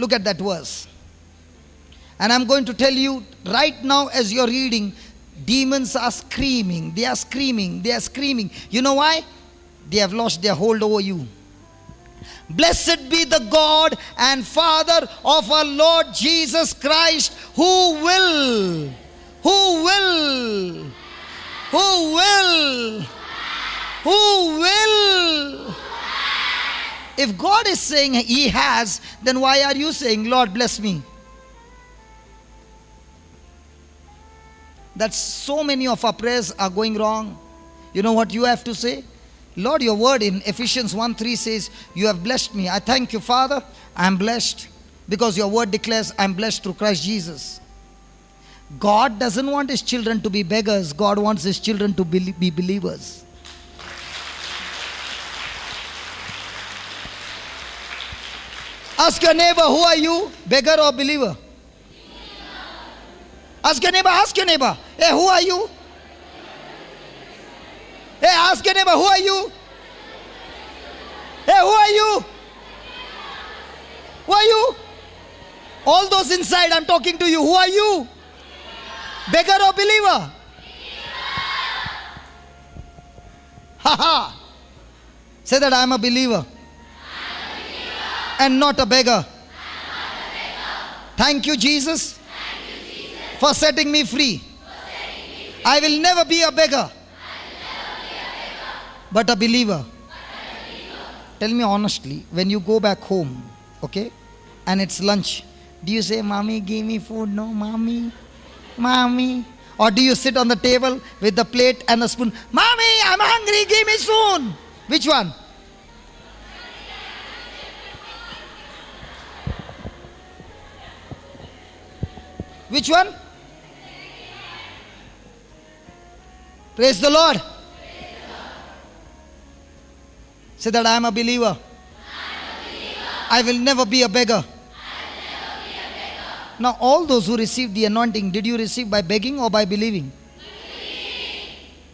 Look at that verse. And I'm going to tell you right now as you're reading, demons are screaming. They are screaming. They are screaming. You know why? They have lost their hold over you. Blessed be the God and Father of our Lord Jesus Christ, who will. If God is saying He has, then why are you saying, Lord, bless me? That's so many of our prayers are going wrong. You know what you have to say? Lord, your word in Ephesians 1:3 says, you have blessed me. I thank you, Father. I am blessed because your word declares I am blessed through Christ Jesus. God doesn't want His children to be beggars. God wants His children to be believers. Ask your neighbor, who are you? Beggar or believer? Ask your neighbor, hey, who are you? Hey, ask your neighbor, who are you? Hey, who are you? Who are you? All those inside, I'm talking to you. Who are you? Beggar or believer? Ha ha. Say that I am a believer. And not a beggar. Thank you, Jesus, for setting me free. I will never be a beggar, but a believer. Tell me honestly, when you go back home, okay, and it's lunch, do you say, Mommy, give me food? No, Mommy. Or do you sit on the table with the plate and the spoon? Mommy, I'm hungry, give me spoon. Which one? Which one? Praise the Lord. Say that I am a believer. I will never be a beggar. Now all those who received the anointing, did you receive by begging or by believing?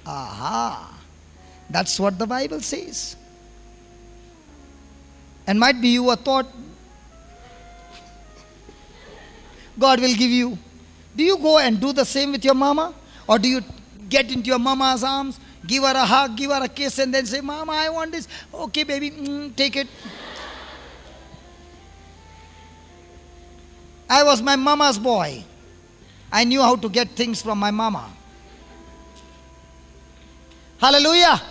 Aha. That's what the Bible says. And might be you a thought, God will give you. Do you go and do the same with your mama? Or do you get into your mama's arms, give her a hug, give her a kiss, and then say, Mama, I want this. Okay, baby, take it. I was my mama's boy. I knew how to get things from my mama. Hallelujah. Hallelujah.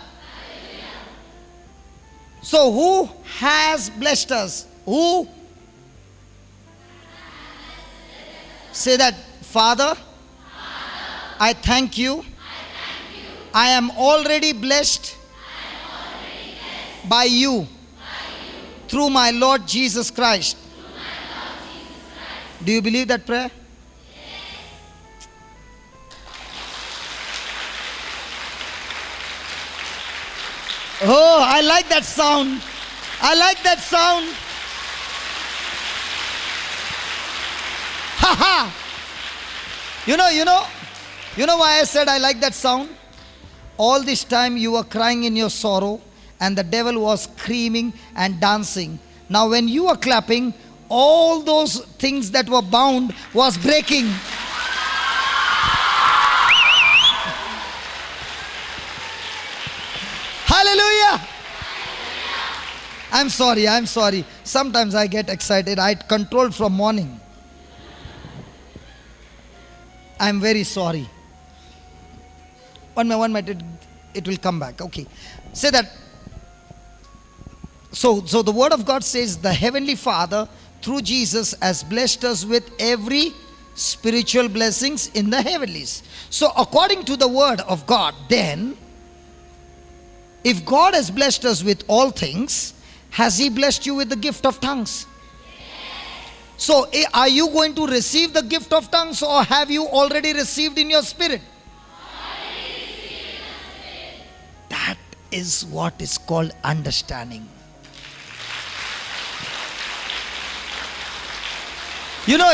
So who has blessed us? Who? Say that, Father, I thank you. I am already blessed by you through my Lord Jesus Christ. Do you believe that prayer? Oh, I like that sound. I like that sound. Ha ha. You know why I said I like that sound? All this time you were crying in your sorrow and the devil was screaming and dancing. Now when you were clapping, all those things that were bound was breaking. Hallelujah. I'm sorry. Sometimes I get excited. I controlled from morning. I'm very sorry. One minute, it will come back. Okay. Say that. So the word of God says the Heavenly Father through Jesus has blessed us with every spiritual blessings in the heavenlies. So according to the word of God, then, if God has blessed us with all things, has He blessed you with the gift of tongues? So are you going to receive the gift of tongues, or have you already received in your spirit? That is what is called understanding. You know,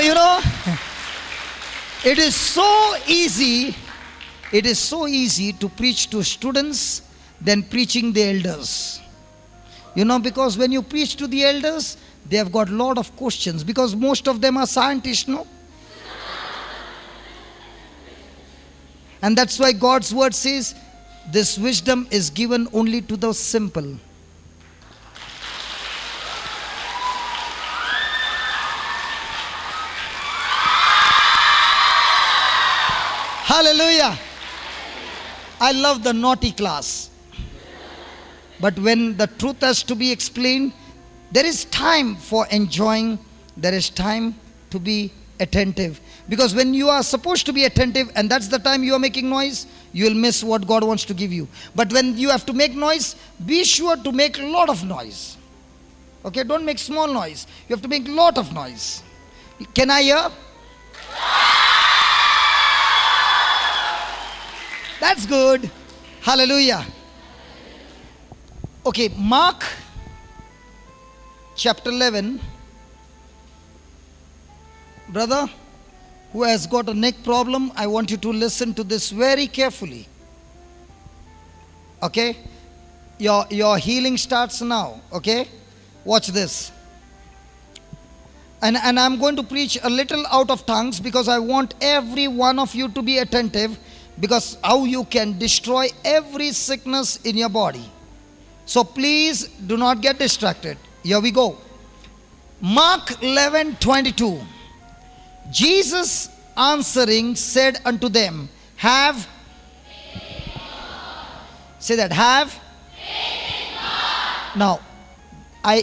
it is so easy to preach to students than preaching the elders. Because when you preach to the elders, they have got a lot of questions because most of them are scientists, no? And that's why God's word says, this wisdom is given only to the simple. Hallelujah. I love the naughty class. But when the truth has to be explained, there is time for enjoying, there is time to be attentive. Because when you are supposed to be attentive and that's the time you are making noise, you will miss what God wants to give you. But when you have to make noise, be sure to make a lot of noise. Okay, don't make small noise. You have to make a lot of noise. Can I hear? That's good. Hallelujah. Okay, Mark chapter 11. Brother who has got a neck problem, I want you to listen to this very carefully. Okay? Your healing starts now. Okay? Watch this. And I'm going to preach a little out of tongues because I want every one of you to be attentive, because how you can destroy every sickness in your body. So please do not get distracted. Here we go. Mark 11:22. Jesus answering said unto them, have, say that, have. Now,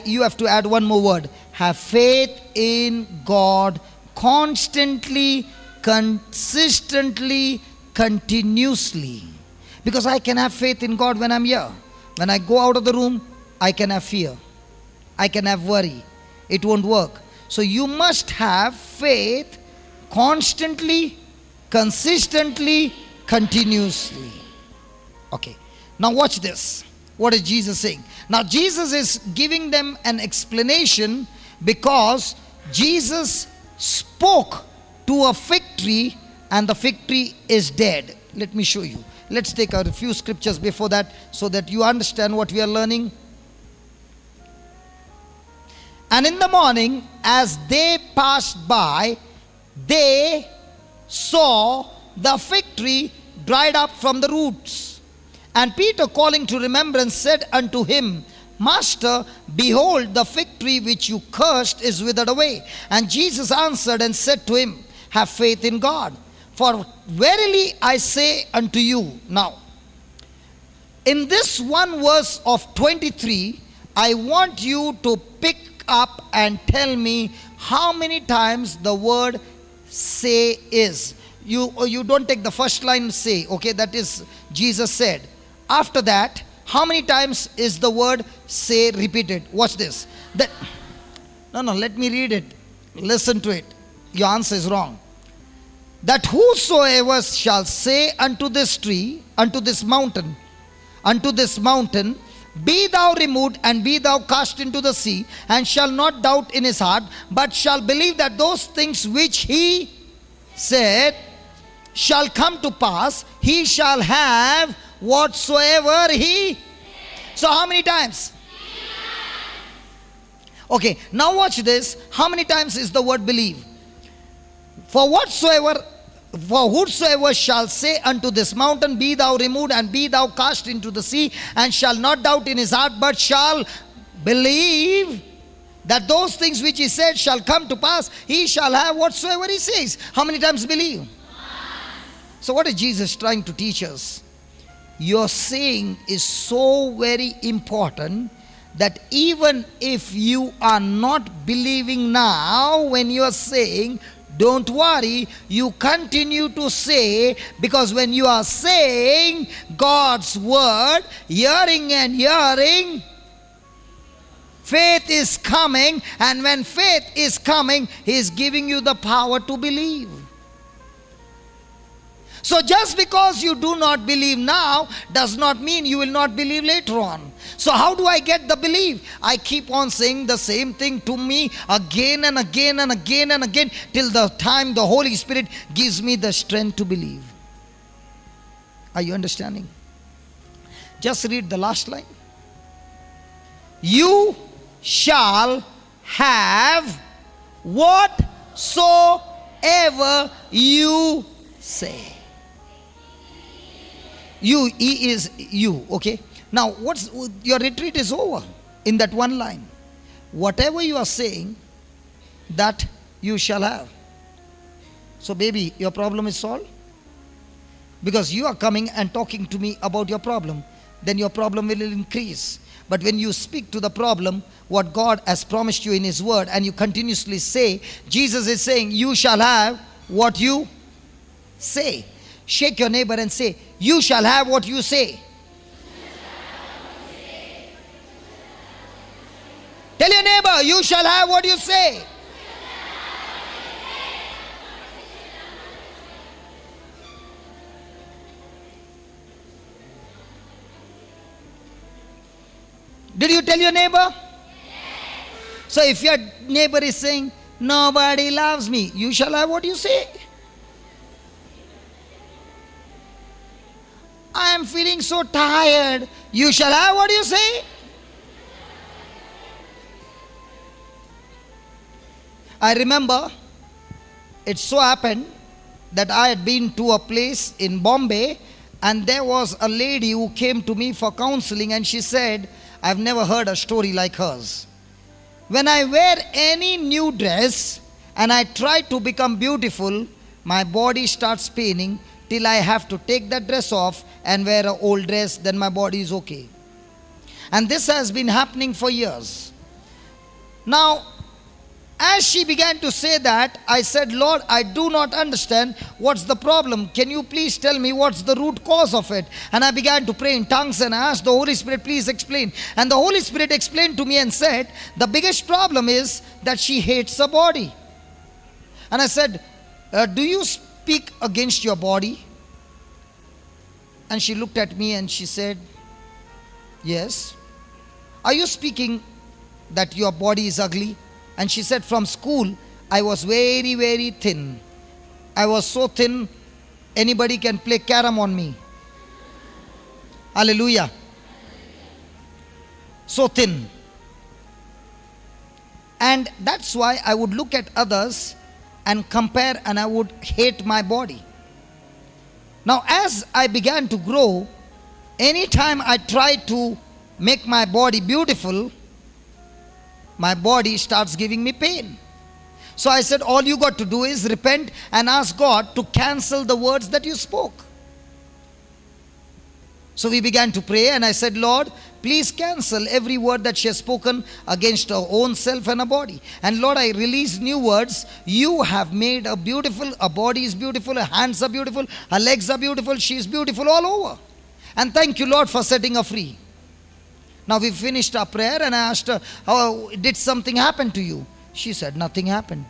you have to add one more word. Have faith in God constantly, consistently, continuously. Because I can have faith in God when I'm here. When I go out of the room, I can have fear. I can have worry. It won't work. So you must have faith constantly, consistently, continuously. Okay. Now watch this. What is Jesus saying? Now Jesus is giving them an explanation because Jesus spoke to a fig tree and the fig tree is dead. Let me show you. Let's take a few scriptures before that so that you understand what we are learning. And in the morning, as they passed by, they saw the fig tree dried up from the roots. And Peter, calling to remembrance, said unto him, Master, behold, the fig tree which you cursed is withered away. And Jesus answered and said to him, have faith in God. For verily I say unto you. Now, in this one verse of 23, I want you to pick up and tell me how many times the word say is. You don't take the first line say, okay, that is Jesus said. After that, how many times is the word say repeated? Watch this. No, let me read it. Listen to it. Your answer is wrong. That whosoever shall say unto this tree, unto this mountain, be thou removed and be thou cast into the sea, and shall not doubt in his heart, but shall believe that those things which he said shall come to pass, he shall have whatsoever he. So how many times? Okay, now watch this. How many times is the word believe? For whosoever shall say unto this mountain, be thou removed and be thou cast into the sea, and shall not doubt in his heart, but shall believe that those things which he said shall come to pass, he shall have whatsoever he says. How many times believe? So what is Jesus trying to teach us? Your saying is so very important that even if you are not believing now when you are saying, don't worry, you continue to say, because when you are saying God's word, hearing and hearing, faith is coming, and when faith is coming, He is giving you the power to believe. So just because you do not believe now does not mean you will not believe later on. So how do I get the belief? I keep on saying the same thing to me again and again and again and again till the time the Holy Spirit gives me the strength to believe. Are you understanding? Just read the last line. You shall have whatsoever you say. You, he is you, okay? Now, your retreat is over in that one line. Whatever you are saying, that you shall have. So, baby, your problem is solved. Because you are coming and talking to me about your problem, then your problem will increase. But when you speak to the problem, what God has promised you in His word, and you continuously say, Jesus is saying, you shall have what you say. Shake your neighbor and say, you shall have what you say. Tell your neighbor, you shall have what you say. Did you tell your neighbor? Yes. So if your neighbor is saying, nobody loves me, you shall have what you say. I am feeling so tired, you shall have what you say. I remember, it so happened that I had been to a place in Bombay, and there was a lady who came to me for counseling, and she said, I've never heard a story like hers. When I wear any new dress and I try to become beautiful, my body starts paining till I have to take that dress off and wear an old dress, then my body is okay. And this has been happening for years. Now, as she began to say that, I said, Lord, I do not understand what's the problem. Can you please tell me what's the root cause of it? And I began to pray in tongues and I asked the Holy Spirit, please explain. And the Holy Spirit explained to me and said, the biggest problem is that she hates her body. And I said, do you speak against your body? And she looked at me and she said, yes. Are you speaking that your body is ugly? And she said, from school, I was very, very thin. I was so thin, anybody can play carom on me. Hallelujah. So thin. And that's why I would look at others and compare, and I would hate my body. Now, as I began to grow, anytime I tried to make my body beautiful, my body starts giving me pain. So I said, all you got to do is repent and ask God to cancel the words that you spoke. So we began to pray and I said, Lord, please cancel every word that she has spoken against her own self and her body. And Lord, I release new words. You have made her beautiful. Her body is beautiful. Her hands are beautiful. Her legs are beautiful. She is beautiful all over. And thank you, Lord, for setting her free. Now we finished our prayer and I asked her, did something happen to you? She said, nothing happened.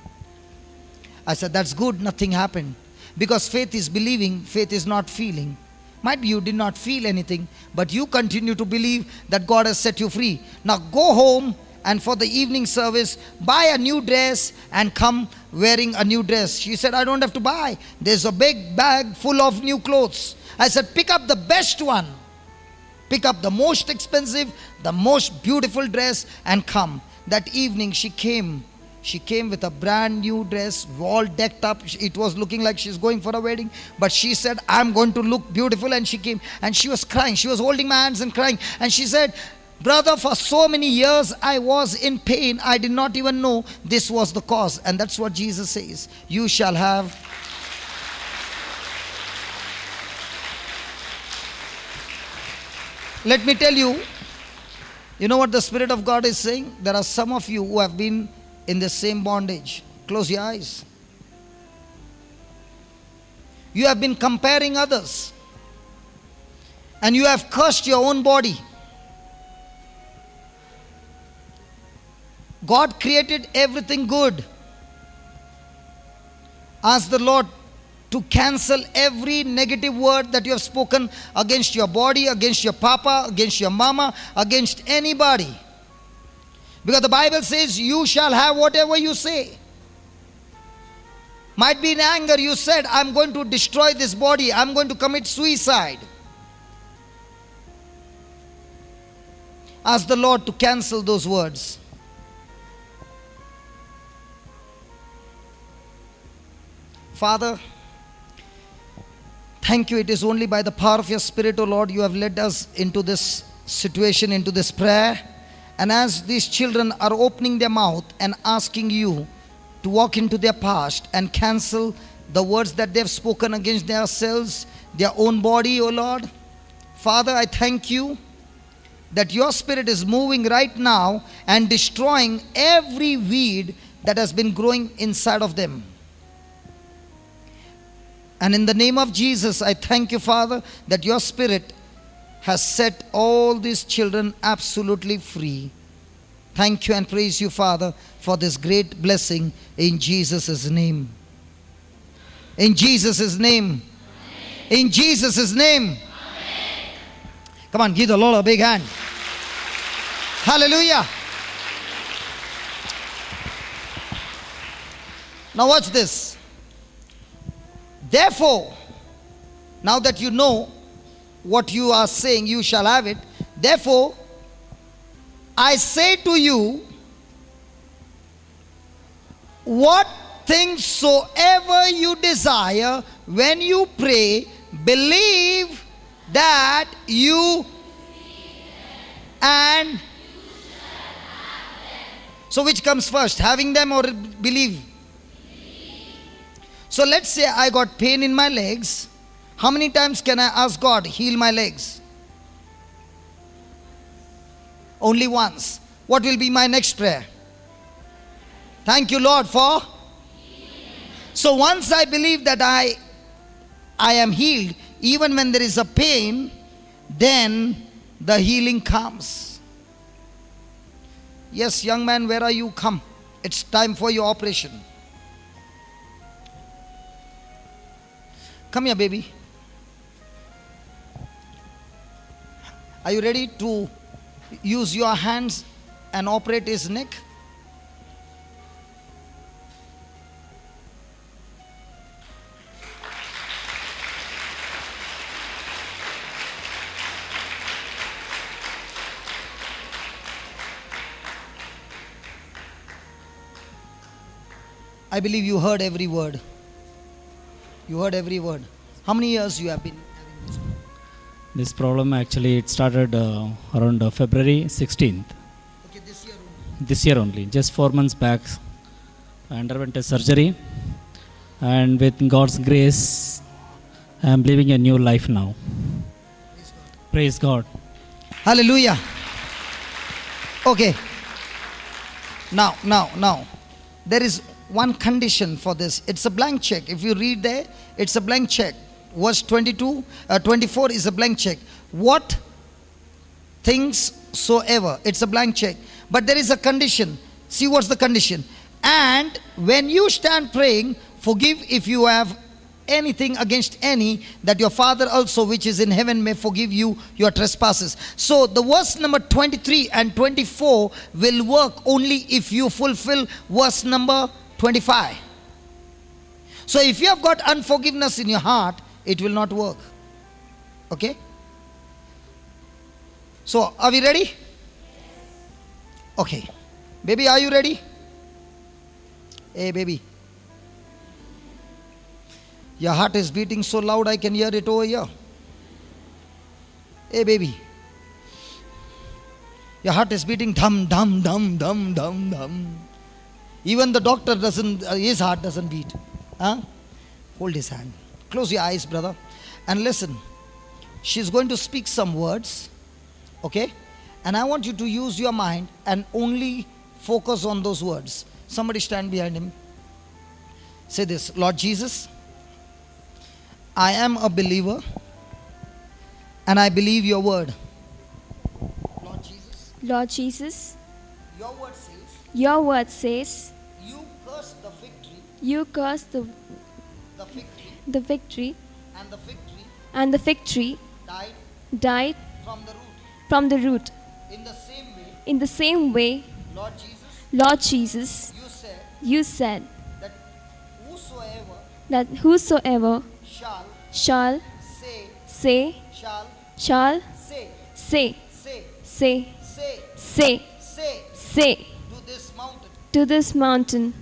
I said, that's good, nothing happened. Because faith is believing, faith is not feeling. Might be you did not feel anything, but you continue to believe that God has set you free. Now go home and for the evening service, buy a new dress and come wearing a new dress. She said, I don't have to buy. There's a big bag full of new clothes. I said, pick up the best one. Pick up the most expensive, the most beautiful dress and come. That evening she came. She came with a brand new dress, all decked up. It was looking like she's going for a wedding. But she said, I'm going to look beautiful. And she came and she was crying. She was holding my hands and crying. And she said, brother, for so many years I was in pain. I did not even know this was the cause. And that's what Jesus says. You shall have. Let me tell you, you know what the Spirit of God is saying? There are some of you who have been in the same bondage. Close your eyes. You have been comparing others. And you have cursed your own body. God created everything good. Ask the Lord to cancel every negative word that you have spoken against your body, against your papa, against your mama, against anybody. Because the Bible says, you shall have whatever you say. Might be in anger, you said, I'm going to destroy this body, I'm going to commit suicide. Ask the Lord to cancel those words. Father, thank you. It is only by the power of your Spirit, O Lord, you have led us into this situation, into this prayer. And as these children are opening their mouth and asking you to walk into their past and cancel the words that they have spoken against themselves, their own body, O Lord, Father, I thank you that your Spirit is moving right now and destroying every weed that has been growing inside of them. And in the name of Jesus, I thank you, Father, that your Spirit has set all these children absolutely free. Thank you and praise you, Father, for this great blessing in Jesus' name. In Jesus' name. In Jesus' name. Come on, give the Lord a big hand. Hallelujah. Now watch this. Therefore, now that you know what you are saying, you shall have it. Therefore, I say to you, what things soever you desire, when you pray, believe that you and so which comes first, having them or believe? So let's say I got pain in my legs. How many times can I ask God, heal my legs? Only once. What will be my next prayer? Thank you, Lord, for. So once I believe that I am healed, even when there is a pain, then the healing comes. Yes, young man, where are you? Come. It's time for your operation. Come here, baby. Are you ready to use your hands and operate his neck? I believe you heard every word. You heard every word. How many years you have been having this problem? This problem actually it started around February 16th. Okay, this year only. This year only, just 4 months back. I underwent a surgery, and with God's grace, I am living a new life now. Praise God. Hallelujah. Okay. Now. There is one condition for this. It's a blank check. If you read there, it's a blank check. Verse 24 is a blank check. What things soever. It's a blank check. But there is a condition. See what's the condition. And when you stand praying, forgive if you have anything against any, that your Father also which is in heaven may forgive you your trespasses. So the verse number 23 and 24 will work only if you fulfill verse number 25. So if you have got unforgiveness in your heart, it will not work. Okay? So are we ready? Okay. Baby, are you ready? Hey baby. Your heart is beating so loud I can hear it over here. Hey baby. Your heart is beating dum dum dum dum dum dum. Even the doctor doesn't, his heart doesn't beat. Huh? Hold his hand. Close your eyes, brother. And listen. She's going to speak some words. Okay? And I want you to use your mind and only focus on those words. Somebody stand behind him. Say this. Lord Jesus, I am a believer and I believe your word. Lord Jesus, your word says, your word says, you curse the fig tree, you curse the fig tree, the fig tree, and the fig tree and the fig tree died died from the root. from the root. In the same way, Lord Lord Jesus, you said that that whosoever shall shall say, say, shall shall say, say, say say to this mountain, to this mountain,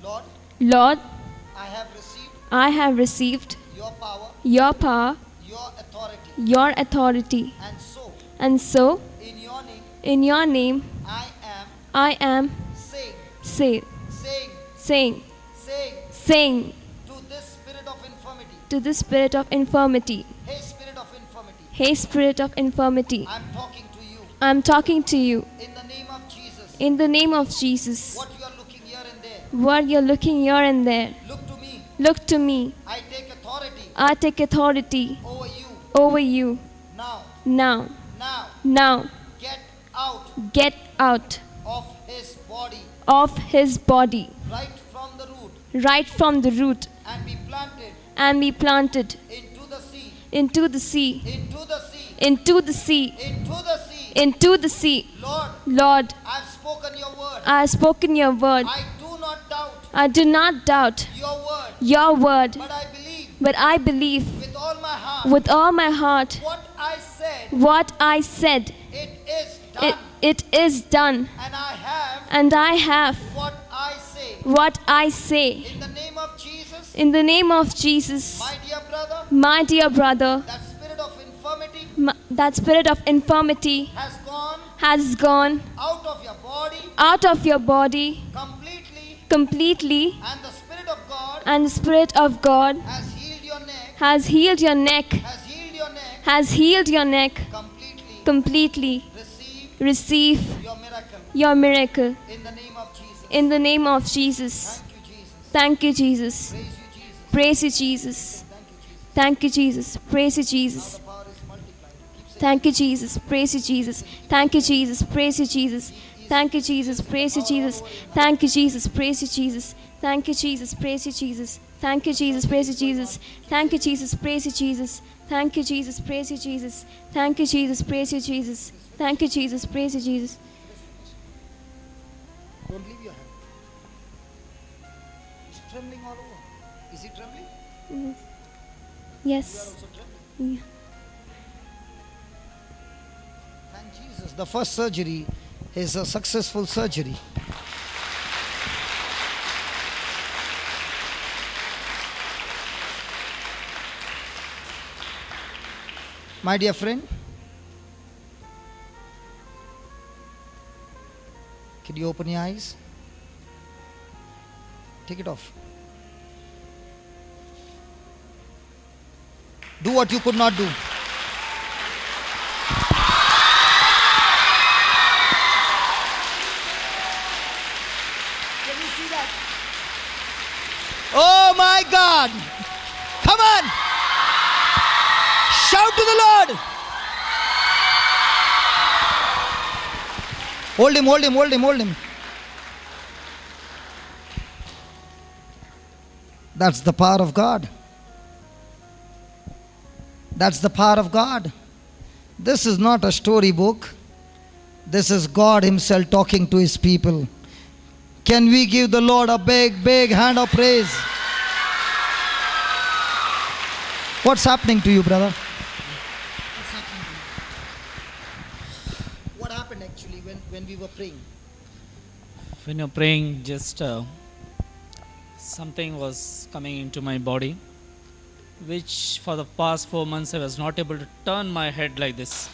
Lord, Lord, I have received I have received your power, your power, your authority. your authority. And so, And so, in your name, in your name, I I am am saying, saying, saying, saying, saying saying to this spirit of infirmity, to the spirit of infirmity, hey spirit of infirmity, hey spirit of infirmity, I'm talking to you I'm talking to you in the name of Jesus. in the name of Jesus. What you are looking here and there, What you're looking here and there, look to me. look to me. I take authority I take authority over you over you. now. Now, Now, now, get out get out of his body of his body, right from the root right from the root, and be planted and be planted into the sea, into the sea, into the sea, into the sea, into the sea. into the sea. Lord, Lord, I've spoken your word. I have spoken your word. I do not doubt I do not doubt your word, your word, but I believe but I believe with all my heart with all my heart what I said, what I said. it is done, It is done, and I have and I have what I say. what I say. In the name of Jesus, In the name of Jesus, my dear brother, my dear brother, that spirit of infirmity that spirit of infirmity has gone has gone out of your body out of your body completely, completely, and the spirit of God and the Spirit of God has healed your neck, has healed your neck, has healed your neck has healed your neck completely. completely. Receive Receive your miracle your miracle in the name of Jesus. in the name of Jesus. Thank you, Jesus. Thank you, Jesus. Praise you, Jesus. Praise you, Jesus. Thank you, Jesus. Thank you, Jesus. Praise you, Jesus. Now the power is multiplied. Keep saying, Thank you, Jesus. Praise you, Jesus. Thank you, Jesus. Praise you, Jesus. Thank you, Jesus. Praise you, Jesus. Thank you, Jesus. Praise you, Jesus. Thank you, Jesus. Praise you, Jesus. Thank you, Jesus. Praise you, Jesus. Thank you, Jesus. Praise you, Jesus. Thank you, Jesus. Praise you, Jesus. Thank you, Jesus. Praise you, Jesus. Thank you, Jesus. Praise you, Jesus. don't leave your hand. It's trembling all over. Is it trembling? You are Yes. also trembling. Yeah. Thank Jesus. The first surgery is a successful surgery. My dear friend, can you open your eyes? Take it off. Do what you could not do. Can you see that? Oh my God! Come on! Shout to the Lord! Hold him, hold him, hold him, hold him. That's the power of God. That's the power of God. This is not a storybook. This is God Himself talking to His people. Can we give the Lord a big, big hand of praise? What's happening to you, brother? What's happening to you? What happened actually when we were praying? When you're praying, just something was coming into my body, which for the past 4 months I was not able to turn my head like this.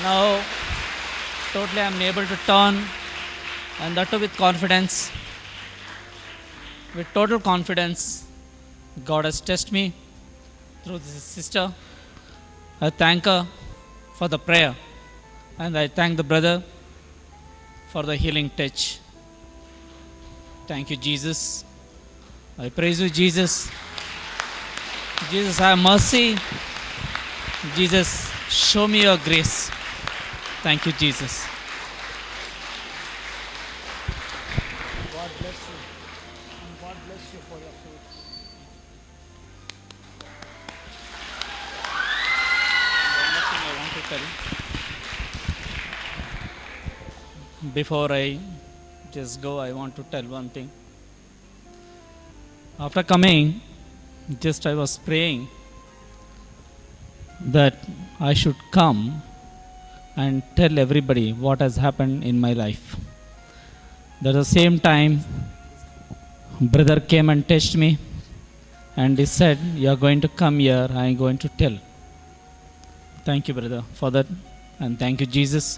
Now, totally I'm able to turn, and that too with confidence. With total confidence, God has touched me through this sister. I thank her for the prayer, and I thank the brother for the healing touch. Thank you, Jesus. I praise you, Jesus. Jesus, have mercy. Jesus, show me your grace. Thank you, Jesus. God bless you. And God bless you for your faith. One more thing I want to tell. Before I just go, I want to tell one thing. After coming, just I was praying that I should come and tell everybody what has happened in my life. At the same time, brother came and touched me and he said, "You are going to come here, I am going to tell." Thank you, brother, for that. And thank you, Jesus,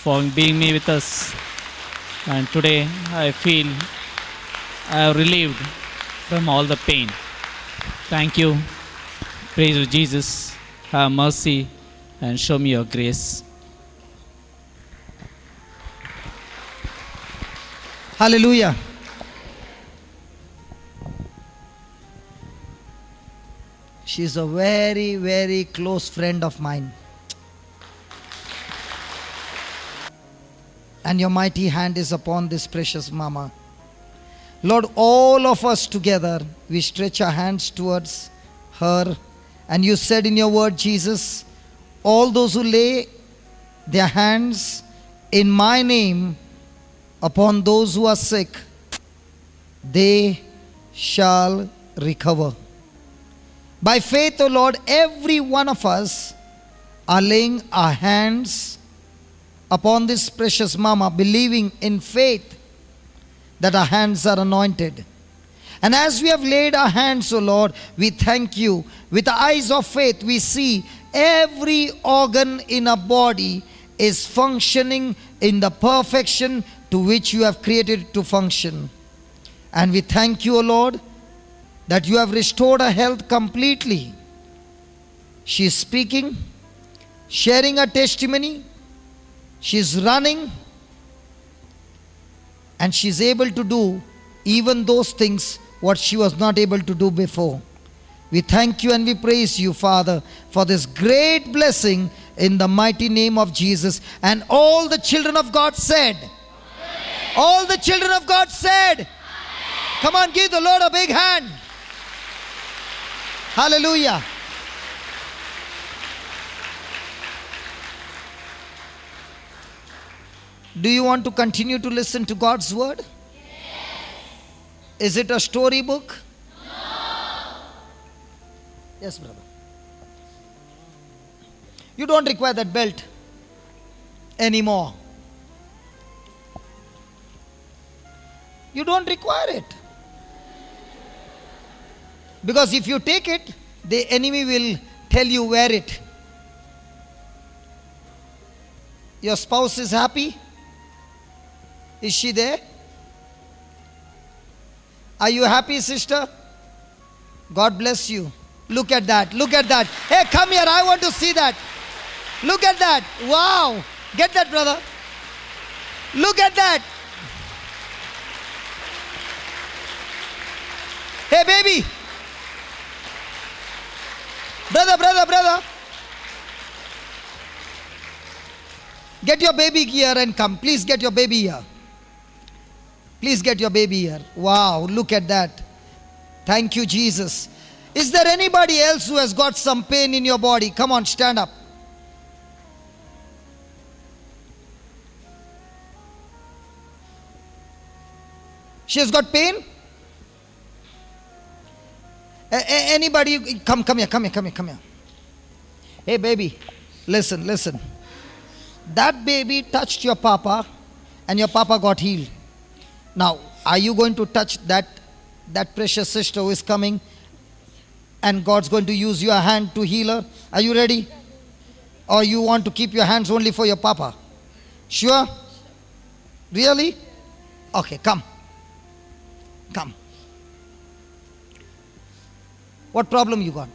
for being me with us. And today I feel I have relieved from all the pain. Thank you. Praise you, Jesus. Have mercy and show me your grace. Hallelujah. She's a very, very close friend of mine. And your mighty hand is upon this precious mama. Lord, all of us together, we stretch our hands towards her. And you said in your word, Jesus, all those who lay their hands in my name upon those who are sick, they shall recover. By faith, O Lord, every one of us are laying our hands upon this precious mama, believing in faith that our hands are anointed. And as we have laid our hands, O Lord, we thank you. With the eyes of faith, we see every organ in our body is functioning in the perfection to which you have created it to function. And we thank you, O Lord, that you have restored her health completely. She is speaking, sharing her testimony. She is running, and she is able to do even those things what she was not able to do before. We thank you and we praise you, Father, for this great blessing in the mighty name of Jesus. And all the children of God said, Amen. All the children of God said, Amen. Come on, give the Lord a big hand. Hallelujah. Do you want to continue to listen to God's word? Yes. Is it a storybook? No. Yes, brother. You don't require that belt anymore. You don't require it. Because if you take it, the enemy will tell you wear it. Your spouse is happy. Is she there? Are you happy, sister? God bless you. Look at that. Look at that. Hey, come here. I want to see that. Look at that. Wow. Get that, brother. Look at that. Hey, baby. Brother. Get your baby here and come. Please get your baby here. Please get your baby here. Wow, look at that. Thank you, Jesus. Is there anybody else who has got some pain in your body? Come on, stand up. She has got pain? Anybody? Come here. Hey, baby, listen. That baby touched your papa and your papa got healed. Now, are you going to touch that precious sister who is coming and God's going to use your hand to heal her? Are you ready? Or you want to keep your hands only for your papa? Sure? Really? Okay, come. What problem you got?